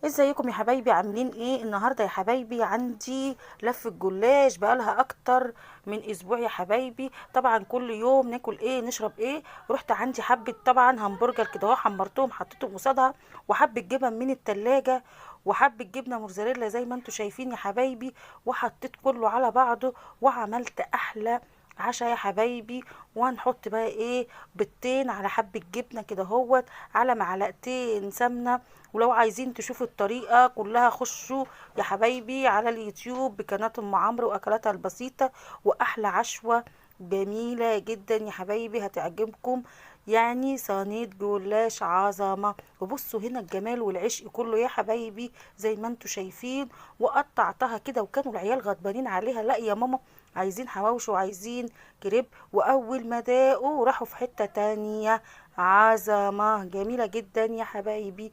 ازيكم يا حبايبي؟ عاملين ايه النهارده يا حبايبي؟ عندي لفه جلاش بقالها اكتر من اسبوع يا حبايبي. طبعا كل يوم ناكل ايه نشرب ايه. رحت عندي حبه طبعا همبرجر كده اهو، حمرتهم حطيتهم قصادها، وحبه جبن من التلاجة، وحبه جبنه موزاريلا زي ما انتم شايفين يا حبايبي، وحطيت كله على بعضه وعملت احلى عشا يا حبايبي. وهنحط بقى ايه، بيضتين على حبه جبنه كده اهوت، على معلقتين سمنه. ولو عايزين تشوفوا الطريقة كلها خشوا يا حبايبي على اليوتيوب بقناة ام عمرو واكلاتها البسيطة. واحلى عشوة جميلة جدا يا حبايبي هتعجبكم، يعني صينية جلاش عظمة. وبصوا هنا الجمال والعشق كله يا حبايبي زي ما انتوا شايفين. وقطعتها كده، وكانوا العيال غضبانين عليها، لا يا ماما عايزين حواوشي وعايزين كريب. واول ما داقوا راحوا في حتة تانية. عظمة جميلة جدا يا حبايبي.